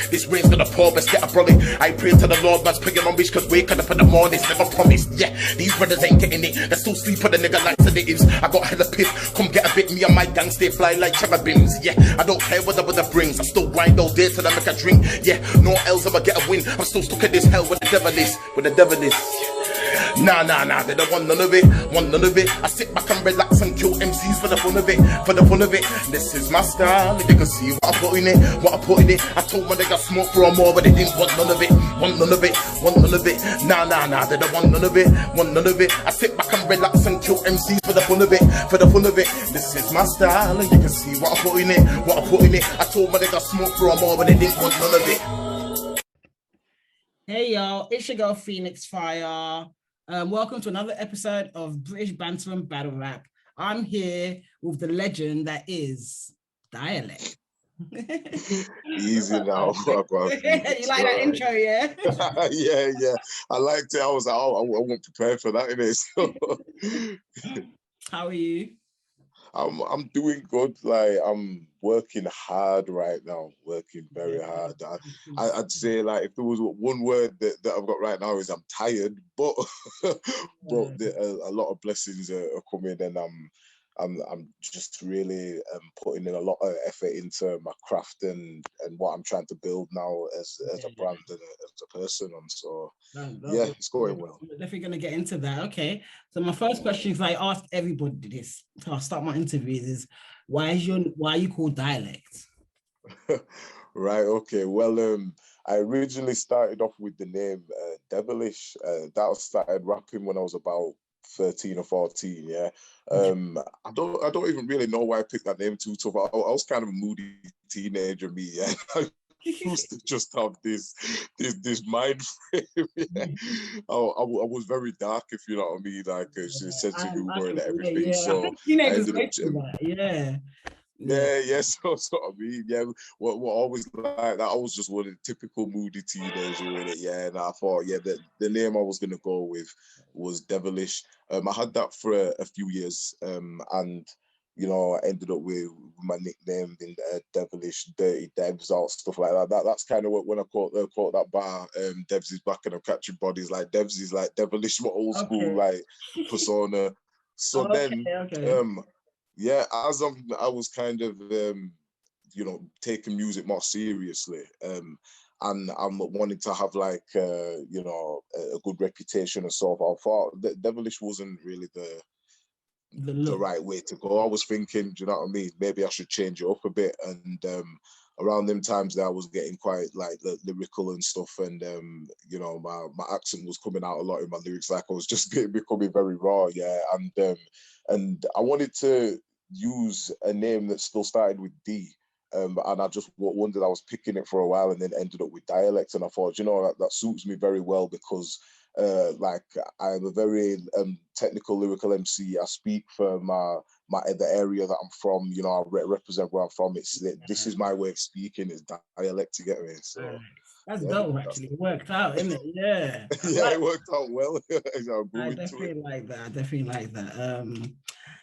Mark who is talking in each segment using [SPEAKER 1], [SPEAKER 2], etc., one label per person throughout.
[SPEAKER 1] This rain's gonna pour, best get a brolly. I pray to the Lord, man's praying on bitch, cause waking up in the morning's never promised. Yeah, these brothers ain't getting it. They still sleep on the nigga like sedatives. I got hella piff, come get a bit. Me and my gang stay fly like cherubims. Yeah, I don't care what the weather brings. I still grind all day till I make a drink. Yeah, no else ever get a win. I'm still stuck in this hell with the devil is. With the devil is. Nah, they don't want none of it, I sit back and relax and kill MCs for the fun of it, This is my style, you can see what I put in it, I told my nigga smoke for a more, but they didn't want none of it, Nah, they don't want none of it, I sit back and relax and kill MCs for the fun of it, This is my style, and you can see what I put in it, I told my nigga smoke for a more, but they didn't want none of it.
[SPEAKER 2] Hey y'all, it's your girl Pheonixx Fire. Welcome to another episode of British Banter and Battle Rap. I'm here with the legend that is Dialect.
[SPEAKER 3] Easy now.
[SPEAKER 2] You like that intro, yeah?
[SPEAKER 3] yeah. I liked it. I was like, I wasn't prepared for that, innit? So.
[SPEAKER 2] How are you?
[SPEAKER 3] I'm doing good. Like, I'm working hard right now, working very hard. I'd say, like, if there was one word that I've got right now is I'm tired, but a lot of blessings are coming, and I'm just really putting in a lot of effort into my craft and what I'm trying to build now as a brand and as a person. And so, yeah, it's going well.
[SPEAKER 2] We're definitely going to get into that. Okay. So my first question is, I ask everybody this, so I'll start my interviews, is why are you called Dialect?
[SPEAKER 3] Right, okay. Well, I originally started off with the name Devilish. That started rapping when I was about 13 or 14, yeah. I don't even really know why I picked that name too tough. I was kind of a moody teenager, me, yeah. I used to just have this mind frame. Yeah. I was very dark, if you know what I mean, like a sense of humor and everything.
[SPEAKER 2] Yeah.
[SPEAKER 3] So
[SPEAKER 2] I ended up, yeah.
[SPEAKER 3] So I mean, yeah, what always like that. I was just one of the typical moody teenager with it, yeah. And I thought, yeah, the name I was gonna go with was Devilish. I had that for a few years, and you know, I ended up with my nickname being Devilish, Dirty Devs, all stuff like that. That's kind of what when I caught that bar, Devs is back and I'm catching bodies. Like Devs is like Devilish, my old school like persona. So then. Yeah, as I was kind of, you know, taking music more seriously, and I'm wanting to have like, you know, a good reputation and so forth. I thought that Devilish wasn't really the right way to go. I was thinking, do you know what I mean? Maybe I should change it up a bit. And around them times that I was getting quite like lyrical and stuff, and you know, my accent was coming out a lot in my lyrics. Like I was just becoming very raw, yeah. And I wanted to use a name that still started with D. And I just wondered, I was picking it for a while and then ended up with Dialect. And I thought, you know, that suits me very well because like I'm a very technical lyrical MC. I speak for the area that I'm from. You know, I represent where I'm from. This is my way of speaking. It's Dialect, to get me. So
[SPEAKER 2] that's dope. Actually, it worked out, isn't it? Yeah.
[SPEAKER 3] Yeah, it worked out well.
[SPEAKER 2] I definitely like that.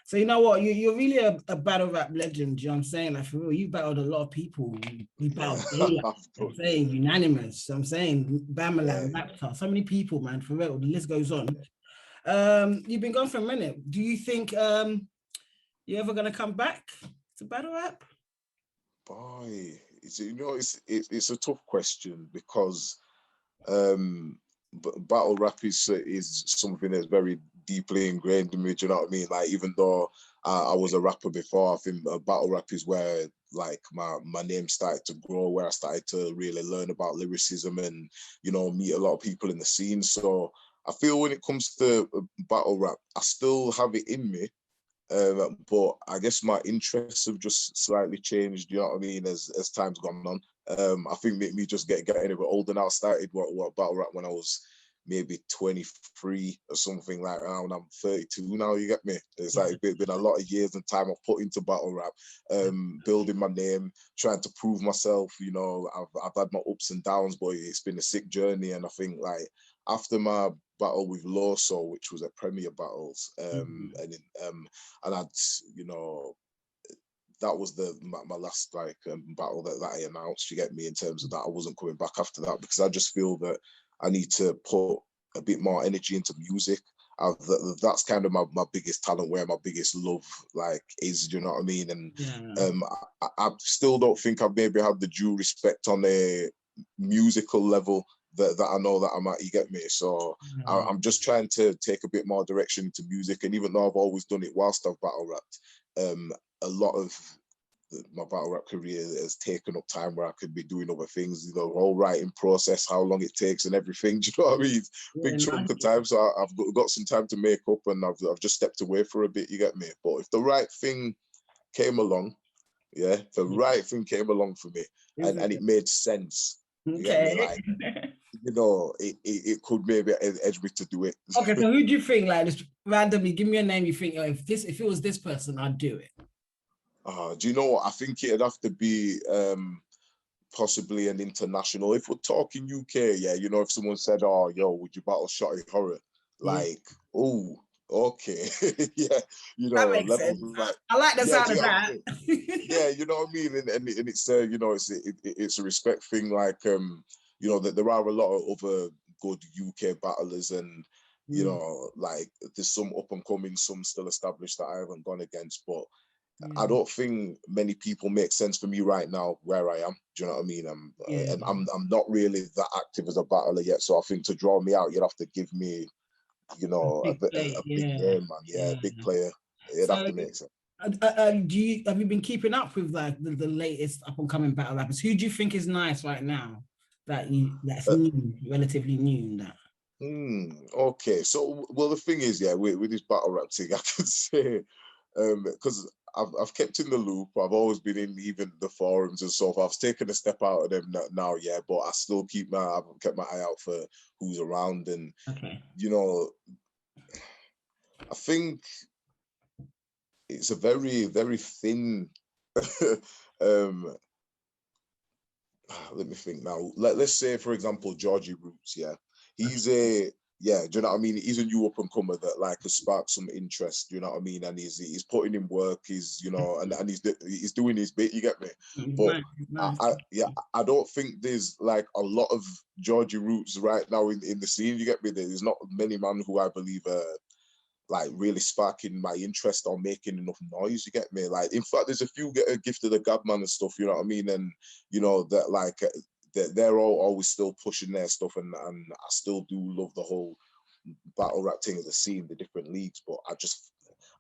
[SPEAKER 2] So you know what? You're really a battle rap legend. You know what I'm saying? Like for real, you battled a lot of people. You battled Dialect, I'm saying Unanimous. I'm saying Bamalam, Raptor. So many people, man. For real, the list goes on. You've been gone for a minute. Do you think you're ever gonna come back to battle rap?
[SPEAKER 3] Boy, it's a tough question because battle rap is something that's very deeply ingrained in me. Do you know what I mean? Like even though I was a rapper before, I think battle rap is where like my name started to grow, where I started to really learn about lyricism and you know meet a lot of people in the scene. So I feel when it comes to battle rap, I still have it in me. But I guess my interests have just slightly changed, you know what I mean, as time's gone on. I think me just getting a bit older now. I started what battle rap when I was maybe 23 or something like that. And I'm 32 now, you get me? It's like been a lot of years and time I've put into battle rap, building my name, trying to prove myself, you know, I've had my ups and downs, but it's been a sick journey. And I think like after my battle with Lawso, which was at Premier Battles, and I'd, you know, that was my last like battle that I announced. You get me, in terms of that I wasn't coming back after that, because I just feel that I need to put a bit more energy into music. That's kind of my biggest talent, where my biggest love like is. Do you know what I mean? And I still don't think I've maybe had the due respect on a musical level that I know that I'm at. You get me? So I'm just trying to take a bit more direction into music. And even though I've always done it whilst I've battle rapped, a lot of my battle rap career has taken up time where I could be doing other things, you know, whole writing process, how long it takes and everything. Do you know what I mean? Big chunk of time. So I've got some time to make up, and I've just stepped away for a bit, you get me? But if the right thing came along, the right thing came along for me, and it made sense. You get me? Like, you know, it could maybe edge me to do it.
[SPEAKER 2] Okay, so who do you think, like, just randomly give me a name you think, oh, if it was this person, I'd do it?
[SPEAKER 3] Do you know what? I think it'd have to be possibly an international. If we're talking UK, yeah, you know, if someone said, "Oh, yo, would you battle Shotty Horror?" Like, oh, okay, yeah, you know,
[SPEAKER 2] that makes
[SPEAKER 3] levels
[SPEAKER 2] sense.
[SPEAKER 3] like,
[SPEAKER 2] I like the sound of that.
[SPEAKER 3] Yeah, you know what I mean, and it's you know, it's a respect thing. Like, you know, that there are a lot of other good UK battlers, and you know, like there's some up and coming, some still established that I haven't gone against, but I don't think many people make sense for me right now where I am. Do you know what I mean? And I'm not really that active as a battler yet. So I think to draw me out, you'd have to give me, you know, a big name, man. Yeah, big player. It'd have to make sense.
[SPEAKER 2] Have you been keeping up with like the latest up and coming battle rappers? Who do you think is nice right now that's new, relatively new in that?
[SPEAKER 3] Okay, so well, the thing is, yeah, with this battle rap thing, I can say, because I've kept in the loop. I've always been in even the forums and so forth. I've taken a step out of them now, yeah, but I still I've kept my eye out for who's around, and you know, I think it's a very, very thin. Let me think now. Let's say, for example, Georgie Roots, yeah. He's do you know what I mean? He's a new up and comer that like has sparked some interest, you know what I mean? And he's putting in work, he's, you know, and he's doing his bit, you get me? But I don't think there's like a lot of Georgie Roots right now in the scene, you get me? There's not many men who I believe like really sparking my interest or making enough noise, you get me? Like, in fact, there's a few get a gift of the Gab man and stuff, you know what I mean? And you know that like they're all always still pushing their stuff, and I still do love the whole battle rap thing as a scene, the different leagues, but I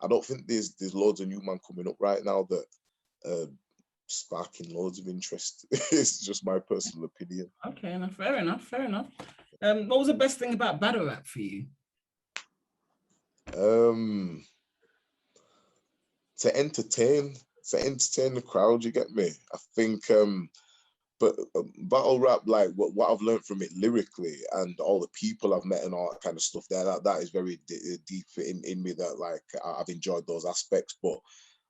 [SPEAKER 3] don't think there's loads of new man coming up right now that sparking loads of interest. It's just my personal opinion.
[SPEAKER 2] Okay, no, fair enough. What was the best thing about battle rap for you?
[SPEAKER 3] To entertain the crowd, you get me? I think but battle rap, like what I've learned from it lyrically and all the people I've met and all that kind of stuff there, that is very deep in me, that like I've enjoyed those aspects. But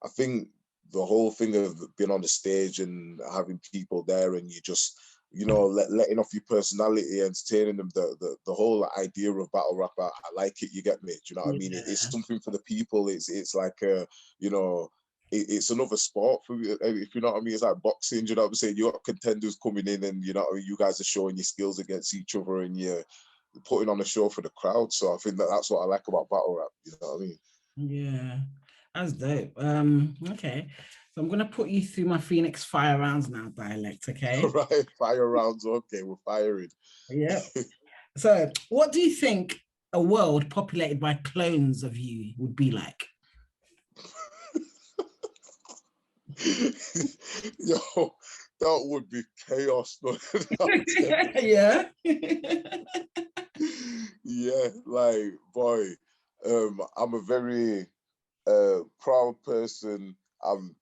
[SPEAKER 3] I think the whole thing of being on the stage and having people there, and you just, you know, letting off your personality, entertaining them, the whole idea of battle rap, I like it, you get me? Do you know what I mean? It's something for the people. It's like you know, it's another sport for me, if you know what I mean. It's like boxing, you know what I'm saying? You got contenders coming in, and you know, you guys are showing your skills against each other, and you're putting on a show for the crowd. So I think that's what I like about battle rap, you know what I mean?
[SPEAKER 2] Yeah, that's dope. Okay, so I'm gonna put you through my Pheonixx fire rounds now, Dialect. Okay.
[SPEAKER 3] Right, fire rounds. Okay, we're firing.
[SPEAKER 2] Yeah. So, what do you think a world populated by clones of you would be like?
[SPEAKER 3] Yo, that would be chaos.
[SPEAKER 2] Yeah.
[SPEAKER 3] Yeah, like boy, I'm a very proud person. I'm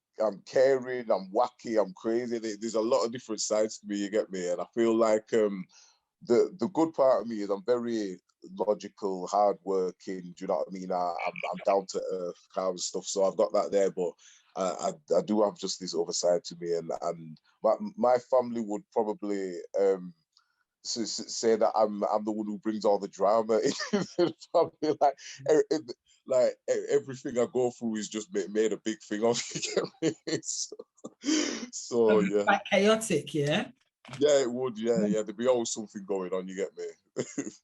[SPEAKER 3] caring, I'm wacky, I'm crazy. There's a lot of different sides to me, you get me? And I feel like the good part of me is I'm very logical, hardworking. Do you know what I mean? I'm down to earth kind of stuff. So I've got that there, but I do have just this other side to me, and my family would probably say that I'm the one who brings all the drama in the family. Like everything I go through is just made a big thing of it. You get me? So yeah.
[SPEAKER 2] Like chaotic, yeah?
[SPEAKER 3] Yeah, it would, yeah. There'd be always something going on, you get me?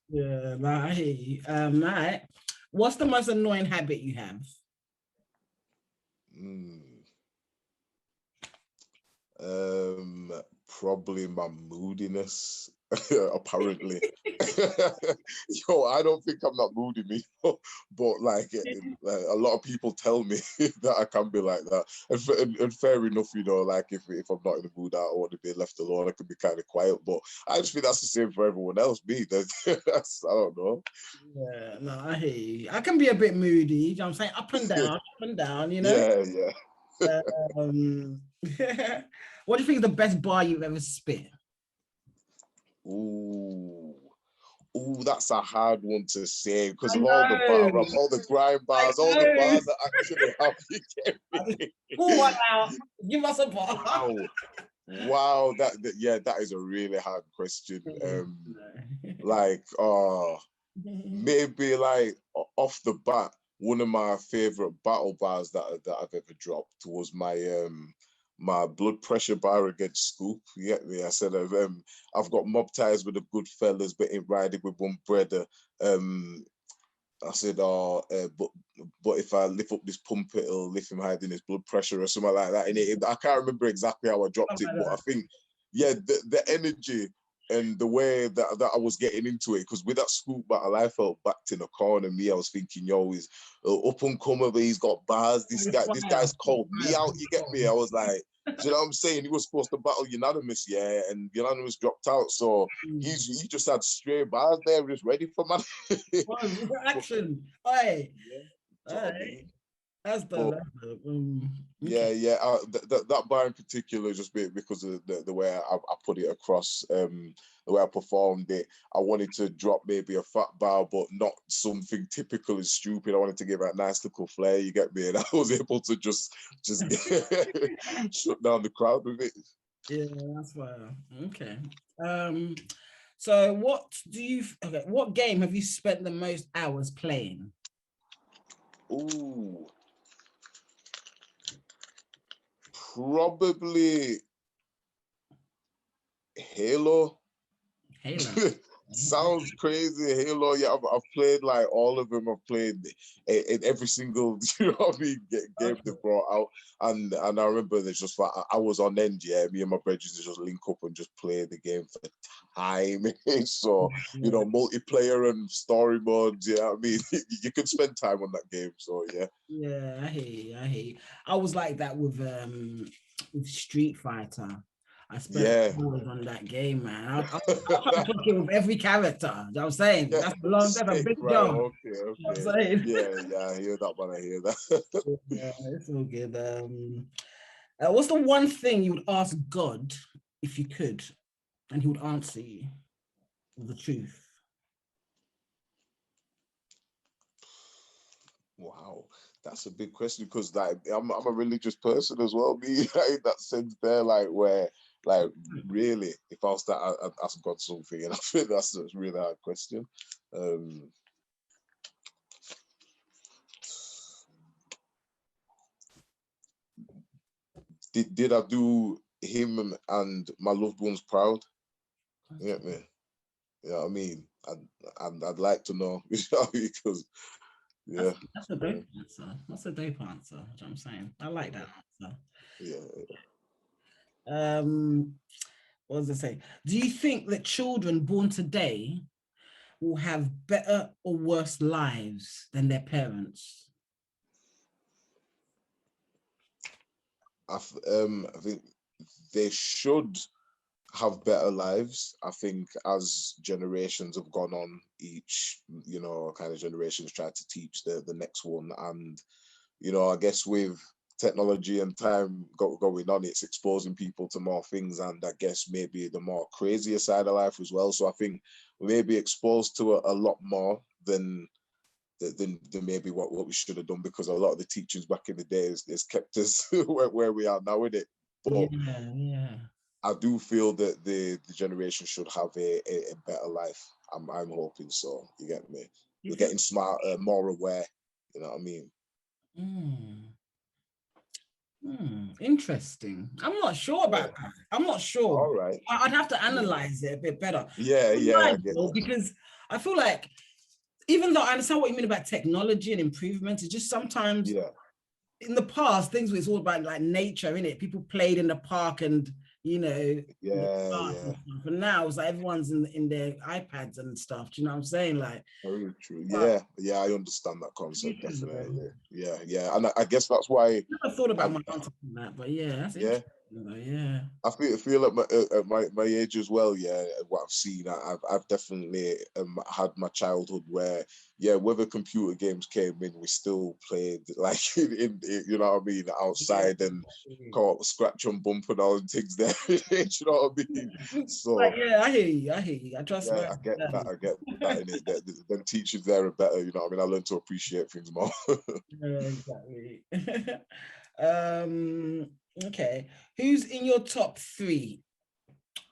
[SPEAKER 2] Yeah, nah, I hear you. Right. What's the most annoying habit you have?
[SPEAKER 3] Probably my moodiness, apparently. Yo, I don't think I'm not moody, me, but like a lot of people tell me that I can be like that, and fair enough, you know. Like if I'm not in the mood, I want to be left alone. I can be kind of quiet, but I just think that's the same for everyone else. Me, that's I don't know.
[SPEAKER 2] Yeah, no, I hear you. I can be a bit moody. You know what I'm saying? Up and down, you know?
[SPEAKER 3] Yeah.
[SPEAKER 2] What do you think is the best bar you've ever spit?
[SPEAKER 3] Ooh, that's a hard one to say because
[SPEAKER 2] I
[SPEAKER 3] of all the
[SPEAKER 2] know.
[SPEAKER 3] bar rap, all the grind bars, all the bars that actually have you get me.
[SPEAKER 2] Pull one out. Give us a bar.
[SPEAKER 3] Wow, that is a really hard question. Maybe like off the bat, one of my favorite battle bars that I've ever dropped was my blood pressure bar against Scoop. You get me? I said I've got mob ties with the good fellas, but ain't riding with one brother. I said, but if I lift up this pump, it'll lift him higher than his blood pressure or something like that. And I can't remember exactly how I dropped it, but I think, yeah, the energy and the way that I was getting into it, because with that Scoop battle, I felt backed in a corner. I was thinking, yo, he's up and comer, but he's got bars. This guy's called me out. You get me? I was like, do you know what I'm saying? He was supposed to battle Unanimous, yeah, and Unanimous dropped out, so he just had straight bars there, just ready for man.
[SPEAKER 2] Action. Hey.
[SPEAKER 3] Yeah,
[SPEAKER 2] That's the
[SPEAKER 3] that bar in particular, just because of the way I put it across, the way I performed it. I wanted to drop maybe a fat bar, but not something typical and stupid. I wanted to give it a nice little flair, you get me? And I was able to just shut down the crowd with it.
[SPEAKER 2] Yeah, that's fine. Okay. So what game have you spent the most hours playing?
[SPEAKER 3] Ooh. Probably Halo. Sounds crazy. Halo, yeah, I've played like all of them. I've played in every single, you know what I mean, game they brought out. And I remember there's just like I was on end, yeah. Me and my brothers just link up and just play the game for time. So, you know, multiplayer and story modes, yeah. I mean, you can spend time on that game. So yeah.
[SPEAKER 2] Yeah, I hear you. I was like that with Street Fighter. I spent hours on that game, man. I try to talk it with every character. You know what I'm saying? That's a big job.
[SPEAKER 3] Okay.
[SPEAKER 2] You know what I'm saying?
[SPEAKER 3] Yeah, I hear that, man. I hear that.
[SPEAKER 2] Yeah, it's all good. What's the one thing you would ask God if you could, and he would answer you with the truth?
[SPEAKER 3] Wow, that's a big question because like I'm a religious person as well. Me in that sense there, like where like really, if I was to ask God something, and I think that's a really hard question. Did I do him and my loved ones proud? You get me? You know what I mean? I'd like to know because yeah.
[SPEAKER 2] That's a dope answer. That's a dope answer. That's what I'm saying. I like that answer.
[SPEAKER 3] Yeah.
[SPEAKER 2] What was I saying? Do you think that children born today will have better or worse lives than their parents?
[SPEAKER 3] I think they should have better lives. I think as generations have gone on, each, you know, kind of generations try to teach the next one. And, you know, I guess with technology and time going on, it's exposing people to more things, and I guess maybe the more crazier side of life as well. So I think we may be exposed to a lot more than maybe what we should have done, because a lot of the teachers back in the day has kept us where we are now with it. But
[SPEAKER 2] yeah.
[SPEAKER 3] I do feel that the generation should have a better life. I'm hoping so. You get me? We're getting smarter, more aware. You know what I mean?
[SPEAKER 2] Interesting. I'm not sure about that. I'm not sure.
[SPEAKER 3] All right.
[SPEAKER 2] I'd have to analyze it a bit better.
[SPEAKER 3] Yeah, I get that.
[SPEAKER 2] Because I feel like, even though I understand what you mean about technology and improvements, it's just sometimes in the past, things was all about like nature, innit? People played in the park and, you know, and now it's like everyone's in their iPads and stuff. Do you know what I'm saying? Like,
[SPEAKER 3] very true. Yeah, I understand that concept definitely. Yeah, and I guess that's why
[SPEAKER 2] I never thought about my answer from that, but yeah, that's interesting. Yeah,
[SPEAKER 3] I feel at my age as well. Yeah, what I've seen, I've definitely had my childhood where whether computer games came in, we still played like in you know what I mean, outside and caught scratch and bump and all the things there. You know what I mean? So
[SPEAKER 2] I hear you. I trust.
[SPEAKER 3] I get that in it. Them teachers there are better. You know what I mean? I learned to appreciate things more.
[SPEAKER 2] Exactly. Okay, who's in your top 3?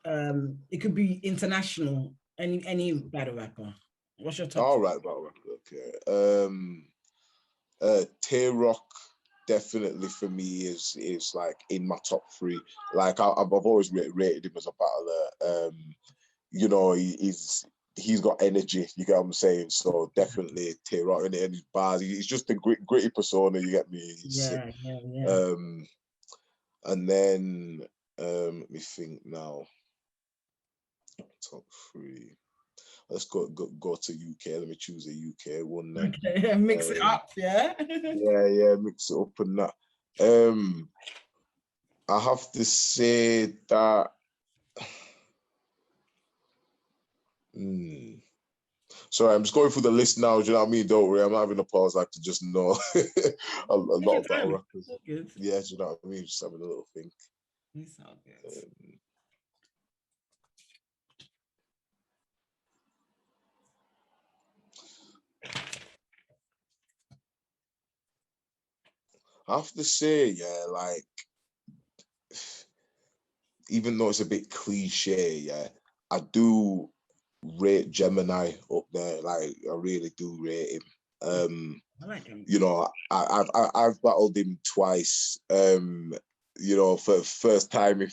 [SPEAKER 2] It could be international, any battle rapper. What's your top?
[SPEAKER 3] All right, battle rapper. Okay. Tay-Rock definitely for me is like in my top 3. Like I've always rated him as a battler. You know, he's got energy. You get what I'm saying? So definitely Tay-Rock and his bars. He's just a gritty persona. You get me?
[SPEAKER 2] Yeah.
[SPEAKER 3] And then let me think now. Top 3. Let's go to UK. Let me choose a UK one then.
[SPEAKER 2] Okay, mix it up, yeah.
[SPEAKER 3] Mix it up and that. I have to say that. Sorry, I'm just going through the list now. Do you know what I mean? Don't worry, I'm not having a pause. I have to just know a lot of battle rappers. Yeah, do you know what I mean? Just having a little think.
[SPEAKER 2] It's all good.
[SPEAKER 3] I have to say, like, even though it's a bit cliche, I do rate Gemini up there. Like, I really do rate him.
[SPEAKER 2] I like him.
[SPEAKER 3] You know, I've battled him twice. You know, for the first time, he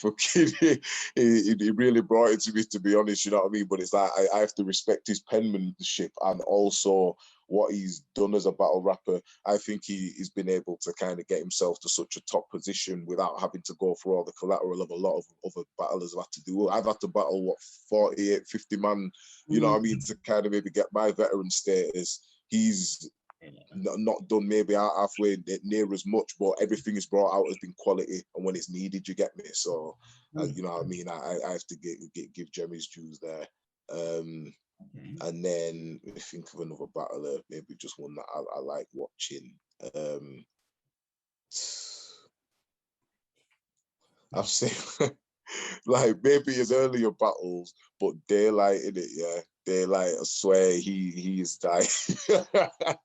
[SPEAKER 3] really brought it to me, to be honest. You know what I mean? But it's like I have to respect his penmanship and also what he's done as a battle rapper. I think he's been able to kind of get himself to such a top position without having to go through all the collateral of a lot of other battlers have had to do. I've had to battle 48, 50 man, you know what I mean, to kind of maybe get my veteran status. He's not done maybe halfway near as much, but everything is brought out has been quality, and when it's needed, you get me. So you know what I mean. I have to give Jemmy's dues there. And then I think of another battler, maybe just one that I like watching. I've seen like maybe his earlier battles, but Daylight in it, Daylight, I swear he is like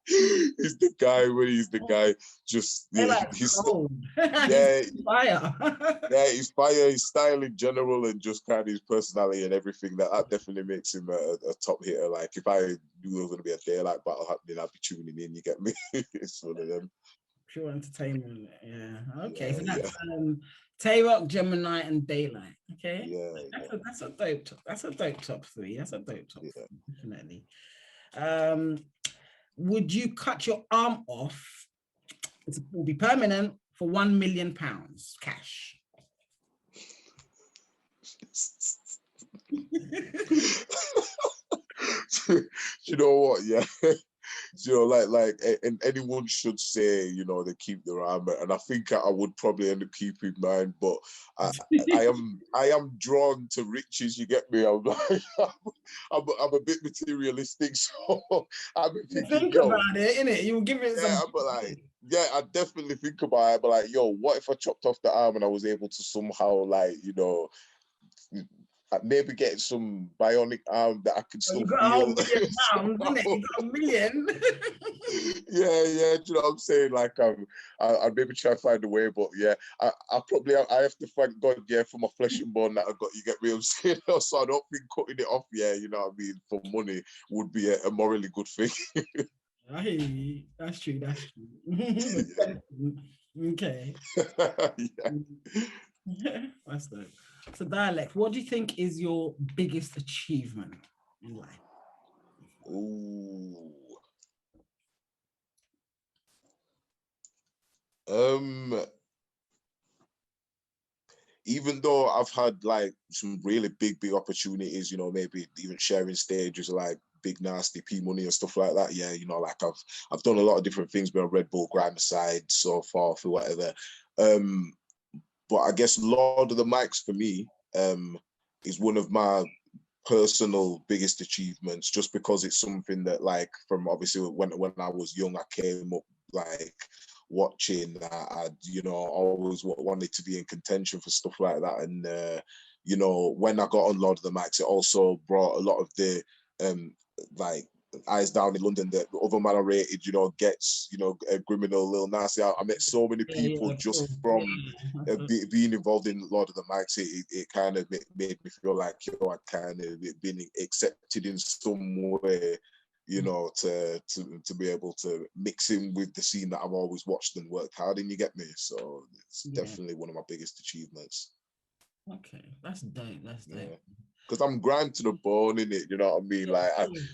[SPEAKER 3] he's the guy when he's the guy. Just he's
[SPEAKER 2] cold.
[SPEAKER 3] He's
[SPEAKER 2] fire.
[SPEAKER 3] He's fire. His style in general and just kind of his personality and everything that definitely makes him a top hitter. Like if I knew there was going to be a Daylight battle happening, I'd be tuning in. You get me? It's one of them.
[SPEAKER 2] Pure entertainment. Yeah. Okay. So that's Tay-Rock, Gemini, and Daylight. Okay. That's a dope. That's a dope top 3. That's a dope top 3, definitely. Would you cut your arm off? It will be permanent for £1 million cash.
[SPEAKER 3] You know what? Yeah. You know, like, and anyone should say, you know, they keep their armor, and I think I would probably end up keeping mine. But I am drawn to riches. You get me? I'm like, I'm a bit materialistic, so I've been thinking,
[SPEAKER 2] think about it, innit? You will give it some.
[SPEAKER 3] But like, I definitely think about it. But like, yo, what if I chopped off the arm and I was able to somehow, like, you know, maybe get some bionic arm that I can still
[SPEAKER 2] you got
[SPEAKER 3] feel.
[SPEAKER 2] £1 million, innit? You got £1 million.
[SPEAKER 3] Yeah, do you know what I'm saying? Like, I'd maybe try to find a way, but yeah, I have to thank God, for my flesh and bone that I got. You get me? I'm saying, so I don't think cutting it off, you know what I mean, for money would be a morally good thing.
[SPEAKER 2] I hear you. That's true. That's
[SPEAKER 3] Yeah.
[SPEAKER 2] true. Okay.
[SPEAKER 3] Yeah.
[SPEAKER 2] That's dope. So dialect, what do you think is your biggest achievement in life?
[SPEAKER 3] Ooh. Um, even though I've had like some really big opportunities, you know, maybe even sharing stages like Big Nasty, P Money and stuff like that. Yeah, you know, like I've done a lot of different things, been on Red Bull, Grime side, so forth, or whatever. Um, but I guess Lord of the Mics for me is one of my personal biggest achievements, just because it's something that, like, from obviously when I was young, I came up like watching. I you know, always wanted to be in contention for stuff like that, and you know, when I got on Lord of the Mics, it also brought a lot of the like eyes down in London that other man I rated, you know, gets, you know, a criminal, Lil Nasty. I met so many people
[SPEAKER 2] Yeah,
[SPEAKER 3] just
[SPEAKER 2] cool.
[SPEAKER 3] from
[SPEAKER 2] Yeah.
[SPEAKER 3] being involved in Lord of the Mics. It kind of made me feel like, you know, I kind of been accepted in some way, you know, to be able to mix in with the scene that I've always watched and worked hard in. You get me? So it's
[SPEAKER 2] Yeah.
[SPEAKER 3] definitely one of my biggest achievements.
[SPEAKER 2] Okay, that's dope. That's dope.
[SPEAKER 3] Yeah, because I'm grind to the bone in it. You know what I mean?
[SPEAKER 2] Yeah,
[SPEAKER 3] Like,
[SPEAKER 2] man.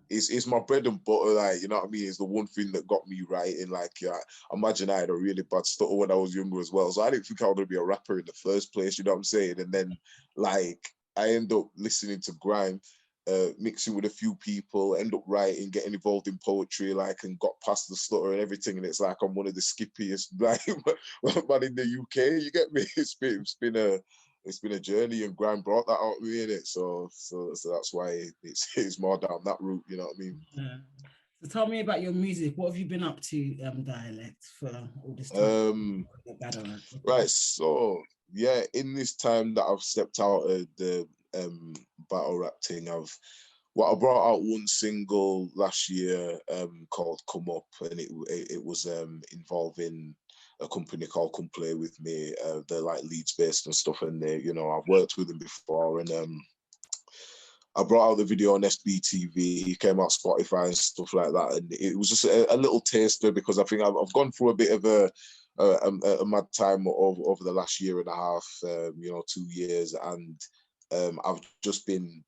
[SPEAKER 3] it's my bread and butter. Like, you know what I mean? It's the one thing that got me writing. Like, yeah, imagine I had a really bad stutter when I was younger as well. So I didn't think I was gonna be a rapper in the first place. You know what I'm saying? And then, like, I end up listening to grime. Mixing with a few people, end up writing, getting involved in poetry, like, and got past the stutter and everything. And it's like I'm one of the skippiest like man in the UK. You get me? It's been a journey, and grime brought that out of me in it. So that's why it's more down that route. You know what I mean?
[SPEAKER 2] Yeah. So tell me about your music. What have you been up to, dialect, for all this time?
[SPEAKER 3] Um, right. So yeah, in this time that I've stepped out of the battle rap thing, I brought out one single last year called "Come Up," and it was involving a company called Come Play With Me. They're like Leeds based and stuff, and they, you know, I've worked with them before, and I brought out the video on SBTV. He came out Spotify and stuff like that, and it was just a little taster, because I think I've gone through a bit of a mad time over the last year and a half, you know, 2 years, and I've just been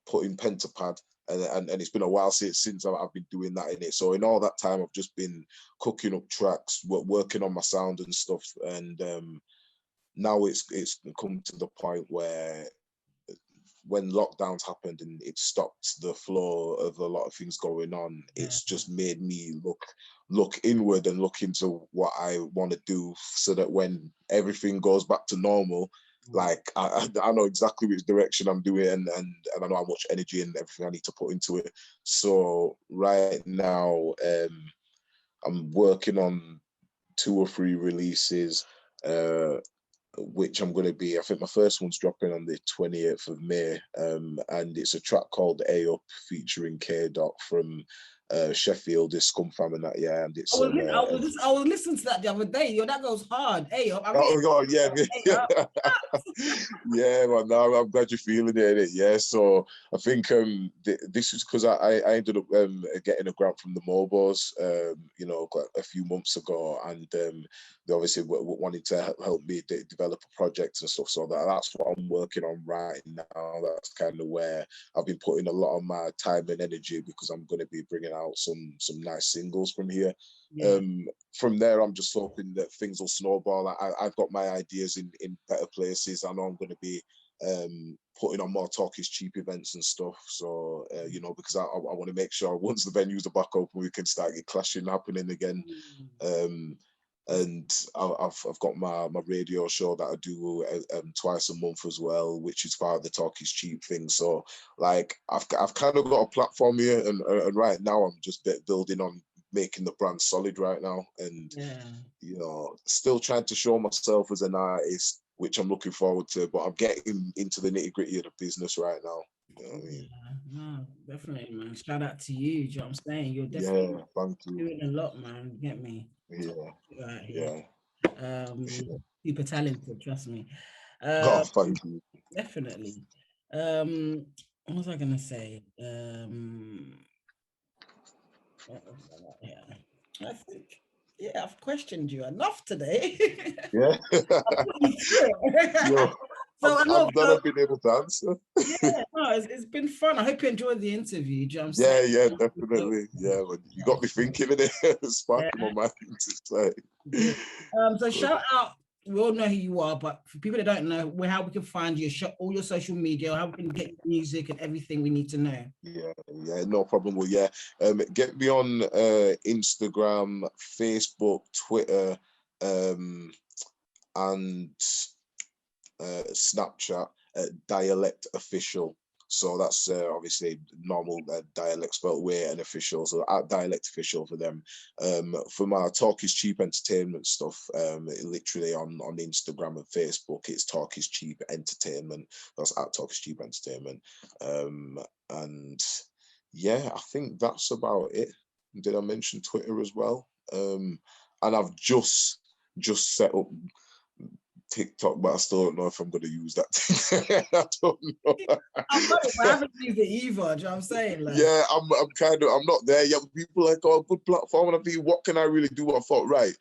[SPEAKER 3] putting pen to pad, and it's been a while since I've been doing that in it. So in all that time, I've just been cooking up tracks, working on my sound and stuff, and now it's come to the point where, when lockdowns happened and it stopped the flow of a lot of things going on,
[SPEAKER 2] Yeah.
[SPEAKER 3] it's just made me look inward and look into what I want to do, so that when everything goes back to normal, like I know exactly which direction I'm doing, and I know how much energy and everything I need to put into it. So right now, I'm working on 2 or 3 releases. Which I'm going to be, I think my first one's dropping on the 28th of May. And it's a track called A Up featuring K Dot from Sheffield, this Scum Fam and that, yeah. And it's
[SPEAKER 2] I was listening to that the other day. Yo, that goes hard. Hey, I mean,
[SPEAKER 3] oh god, yeah,
[SPEAKER 2] hey,
[SPEAKER 3] yeah, man. No, I'm glad you're feeling it. Yeah, so I think this is because I ended up getting a grant from the Mobos, you know, a few months ago, and they obviously wanted to help me develop a project and stuff. So that's what I'm working on right now. That's kind of where I've been putting a lot of my time and energy, because I'm going to be bringing out some nice singles from here.
[SPEAKER 2] yeah,
[SPEAKER 3] From there, I'm just hoping that things will snowball. I've got my ideas in better places. I know I'm going to be putting on more Talk is Cheap events and stuff. So, you know, because I want to make sure once the venues are back open, we can start get clashing happening again. And I've got my radio show that I do twice a month as well, which is part of the Talk is Cheap thing. So, like, I've kind of got a platform here, and right now I'm just building on making the brand solid right now, and
[SPEAKER 2] yeah.
[SPEAKER 3] you know, still trying to show myself as an artist, which I'm looking forward to. But I'm getting into the nitty gritty of the business right now. You know what I mean?
[SPEAKER 2] Yeah, no, definitely, man. Shout out to you. Do you know what I'm saying? You're
[SPEAKER 3] Yeah,
[SPEAKER 2] definitely
[SPEAKER 3] thank you.
[SPEAKER 2] doing a lot, man. Get me?
[SPEAKER 3] Yeah,
[SPEAKER 2] Right here.
[SPEAKER 3] yeah.
[SPEAKER 2] Super talented, trust me.
[SPEAKER 3] Oh,
[SPEAKER 2] Uh,
[SPEAKER 3] thank you.
[SPEAKER 2] definitely. What was I gonna say? I think, yeah, I've questioned you enough today.
[SPEAKER 3] Yeah.
[SPEAKER 2] I'll put you through it.
[SPEAKER 3] Yo,
[SPEAKER 2] So
[SPEAKER 3] I'm glad I've been able to answer.
[SPEAKER 2] yeah, no, it's been fun. I hope you enjoyed the interview. Do you know what I'm
[SPEAKER 3] Yeah,
[SPEAKER 2] saying?
[SPEAKER 3] yeah, definitely. Yeah, but you got me thinking of it,
[SPEAKER 2] Yeah,
[SPEAKER 3] sparking my mind to say.
[SPEAKER 2] good. So
[SPEAKER 3] Good.
[SPEAKER 2] shout out. We all know who you are, but for people that don't know, how we can find you, all your social media, how we can get your music and everything we need to know.
[SPEAKER 3] Yeah, yeah, no problem. Well, yeah, get me on Instagram, Facebook, Twitter, and Snapchat at Dialect Official. So that's obviously normal dialect spelled way and official. So at Dialect Official for them. For my Talk is Cheap Entertainment stuff, literally on Instagram and Facebook, it's Talk is Cheap Entertainment. That's at Talk is Cheap Entertainment. And yeah, I think that's about it. Did I mention Twitter as well? And I've just set up TikTok, but I still don't know if I'm going to use that. I don't know.
[SPEAKER 2] I've got it, but I haven't used it either. Do you know what I'm saying? Like,
[SPEAKER 3] Yeah, I'm not there yet. People are like, oh, good platform. And I think, what can I really do? I thought, right,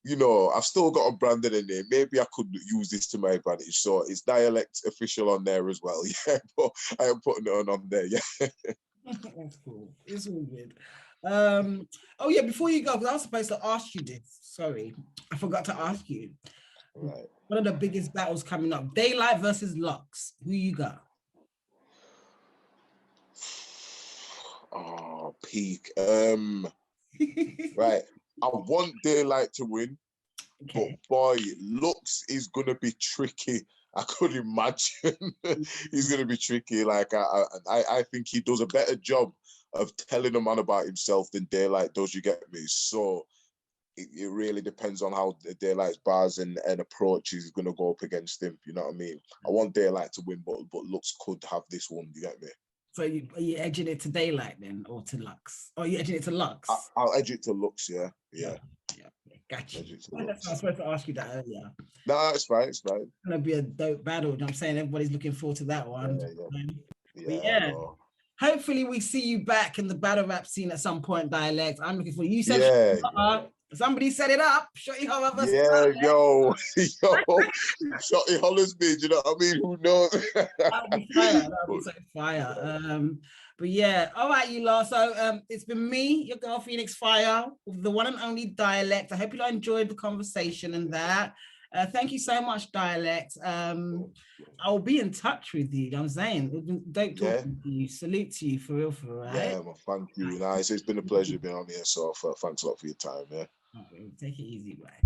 [SPEAKER 3] I've still got a brand in there. Maybe I could use this to my advantage. So it's Dialect Official on there as well. Yeah, but I am putting it on there. Yeah.
[SPEAKER 2] that's cool. It's all good. Oh yeah, before you go, because I was supposed to ask you this. Sorry, I forgot to ask you.
[SPEAKER 3] Right.
[SPEAKER 2] One of the biggest battles coming up: Daylight versus Lux. Who you got?
[SPEAKER 3] Oh, peak. Right. I want Daylight to win,
[SPEAKER 2] Okay.
[SPEAKER 3] but boy, Lux is gonna be tricky. I could imagine he's gonna be tricky. Like I think he does a better job of telling a man about himself than Daylight does. You get me? So it really depends on how Daylight's bars and approach is going to go up against him. You know what I mean? I want Daylight to win, but Lux could have this one. You get me?
[SPEAKER 2] So are you edging it to Daylight then, or to Lux? Or are you edging it to Lux?
[SPEAKER 3] I'll edge it to Lux. Yeah.
[SPEAKER 2] Gotcha.
[SPEAKER 3] Edge it to
[SPEAKER 2] I
[SPEAKER 3] Lux.
[SPEAKER 2] was supposed to ask you that earlier.
[SPEAKER 3] No, it's fine. It's fine.
[SPEAKER 2] It's gonna be a dope battle. You know what I'm saying? Everybody's looking forward to that one. Yeah. Hopefully we see you back in the battle rap scene at some point, Dialect. I'm looking for you. You said somebody set it up. Shotty Holler versus Dialect.
[SPEAKER 3] Yo, Shotty Holler's me. Do you know what I mean? Who knows?
[SPEAKER 2] That'll be fire. That'll be so fire. But yeah, all right, you lot. So it's been me, your girl Pheonixx Fire, with the one and only Dialect. I hope you enjoyed the conversation and that. Thank you so much, Dialect. I'll be in touch with you. I'm saying, it's been dope talking to you. Salute to you, for real, right?
[SPEAKER 3] Yeah, well, thank you. Nice. It's been a pleasure being on here. So thanks a lot for your time. Yeah.
[SPEAKER 2] Take it easy, bye.